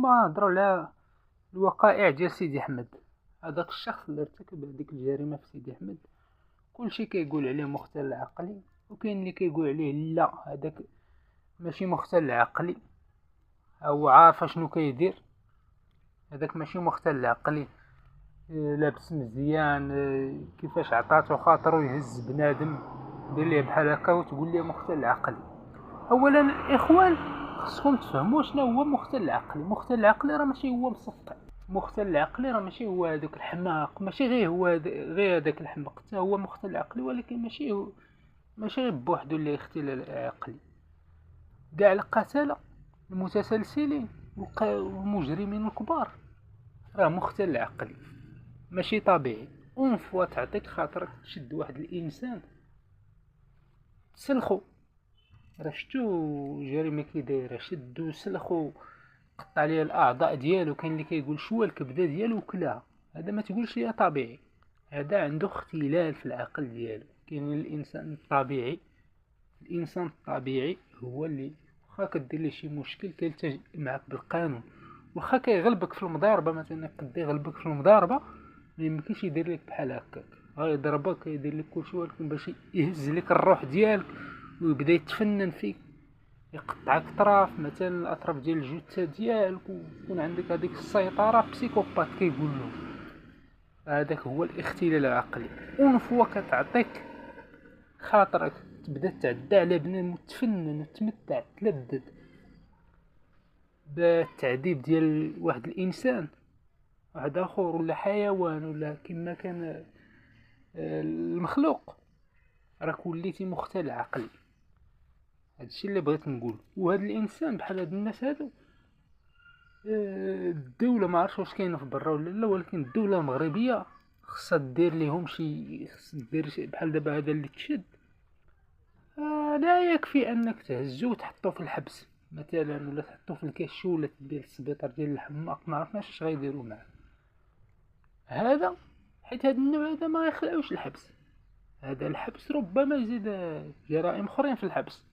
اليوم نهضروا على الوقائع ديال سيدي احمد. هذاك الشخص اللي ارتكب هذيك الجريمه في سيدي احمد، كلشي كيقول عليه مختل عقلي، وكاين اللي كيقول عليه لا هذاك ماشي مختل عقلي، او عارف شنو كيدير. هذاك ماشي مختل عقلي، لابس مزيان، كيفاش عطاتو خاطرو يهز بنادم دير ليه بحال هكا وتقول ليه مختل عقلي. اولا الاخوان خصكم تفهموا شنو هو مختل العقلي. مختل العقلي راه ماشي هو مسطع، مختل العقلي راه ماشي هو هذاك الحماق، ماشي غير هو غير هذاك الحماق، حتى هو مختل العقلي، ولكن ماشي غير بوحدو اللي اختلال عقلي. كاع القتله المتسلسلين والمجرمين الكبار راه مختل عقلي، ماشي طبيعي. اون فوا تعطيك خاطرك تشد واحد الانسان تسلخو، راه شتو جريمه كي دايره، شدو سلخو قطع ليه الاعضاء ديالو. كاين اللي كيقول شوى الكبده ديالو وكلها، هذا ما تقولش ليه طبيعي، هذا عنده اختلال في العقل ديالو. كاين الانسان الطبيعي، الانسان الطبيعي هو اللي واخا كدير ليه شي مشكل كيلتجئ معك بالقانون. واخا كيغلبك في المضاربه مثلا، قد يغلبك في المضاربه ما يمكنش يدير لك بحال هكاك، غيضربك يدير لك كلشي، ولكن باش يهز لك الروح ديالك ويبدا يتفنن فيك، يقطعك طراف مثلا الاطراف ديال الجثه ديالك، ويكون عندك هذيك السيطره بسيكوبات كيقول له. هذاك هو الاختلال العقلي. ونفوا كتعطيك خاطرك تبدا تعدى على بنادم وتفنن وتمتع تلذذ بالتعذيب ديال واحد الانسان، واحد اخر ولا حيوان ولا كما كان المخلوق، راك وليتي مختل عقلي. هادشي اللي بغيت نقول. وهاد الانسان بحال هاد الناس هادو، الدوله ما عرفتش واش كاينه في برا ولا لا، ولكن الدوله المغربيه خصها دير ليهم شي، خص دير بحال دابا هذا اللي تشد، لا يكفي انك تهزو وتحطو في الحبس مثلا، ولا تحطو في الكاشو، ولا ديال السبيطار ديال الحماق، ما عرفناش اش غيديروا معاه هذا. حيت هاد النوع هذا ما يخلعوش الحبس، هذا الحبس ربما يزيد جرائم اخرين في الحبس،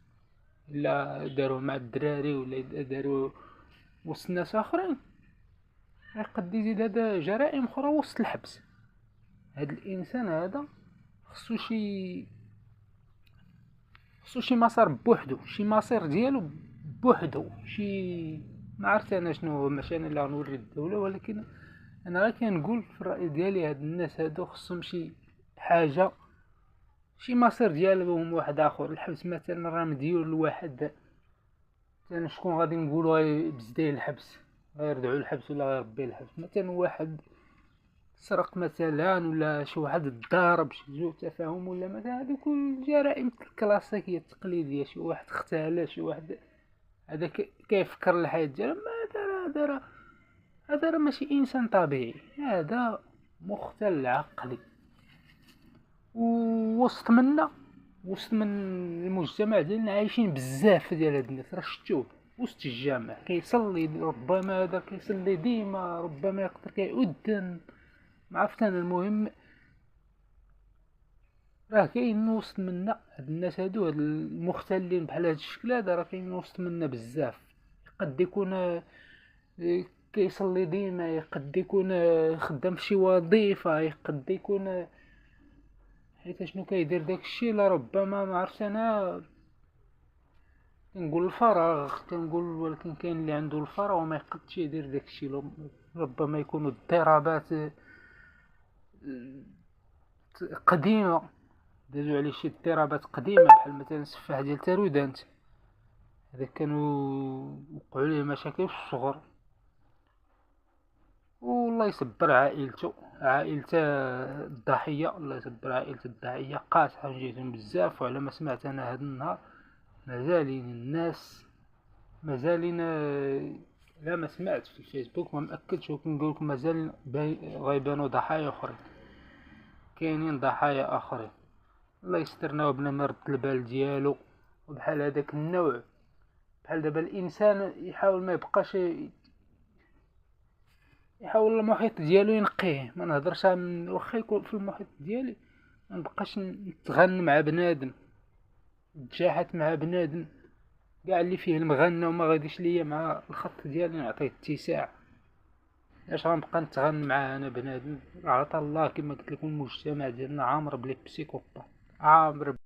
الا داروا مع الدراري ولا داروا وسط ناس اخرين، قد يزيد هذا جرائم اخرى وسط الحبس. هاد الانسان هذا خصو شي مسار بوحدو، شي مصير ديالو بوحدو، شي ما عرفت انا شنو، ماشي انا اللي غنوري الدوله، ولكن انا غير كنقول في الراي ديالي هاد الناس هادو خصهم شي حاجه، شي مصير ديالهم واحد اخر. الحبس مثلا راه مديول لواحد، مثلا شكون غادي نقولوا غيبزديه الحبس، غيردعوا الحبس ولا غيربيه الحبس. مثلا واحد سرق مثلا، ولا شي واحد ضارب شي سوء تفاهم، ولا مثلا هذوك الجرائم الكلاسيكيه التقليديه، شي واحد اغتال شي واحد، هذا كيفكر الحياه ديالو. ما هذا راه ماشي انسان طبيعي، هذا مختل العقل. وسط من المجتمع ديالنا عايشين بزاف ديال هاد الناس، راه شفتوه وسط الجامع كيصلي، ربما هذا كيصلي ديما، ربما يقدر كيؤذن، ما عرفت انا. المهم راه كاين وسط منا هاد الناس هادو، هاد المختلين بحال هاد الشكل هذا، راه كاين وسط منا بزاف. قد يكون كيصلي ديما، قد يكون خدام في شي وظيفه، قد يكون حيت شنو كيدير داك الشيء، لا ربما ما عرفت انا، كنقول الفراغ كنقول، ولكن كاين اللي عنده الفراغ وما يقدش يدير داك الشيء. ربما يكونوا اضطرابات قديمه، دازو عليه شي اضطرابات قديمه، بحال مثلا السفاح ديال تارودانت، هذا كانوا وقعوا ليه مشاكل في الصغر، والله يصبر عائلته، عائلة الضحية، الله يصبر عائلة الضحية. قاصحة جيتهم بزاف. وعلى ما سمعت انا هذا النهار مازالين الناس، مازالين لا ما سمعت في الفيسبوك، ما مأكدش، ولكن نقولك مازال غيبانوا ضحايا اخرين، كاينين ضحايا اخرين. الله يسترنا وبنا ما رد البال ديالو. وبحال هذاك النوع، بحال دابا الانسان يحاول ما يبقاش، يحاول المحيط ديالو ينقيه. ما نهضرش عن واخا يكون في المحيط ديالي ما نبقاش نتغن مع بنادم، نتجاحت مع بنادم، كاع اللي فيه المغنى وما غاديش ليا مع الخط ديالي نعطيه اتساع. اش غنبقى نتغن مع انا بنادم؟ عطا الله كما قلت لكم المجتمع ديالنا عامر بلي بسيكوبات، عامر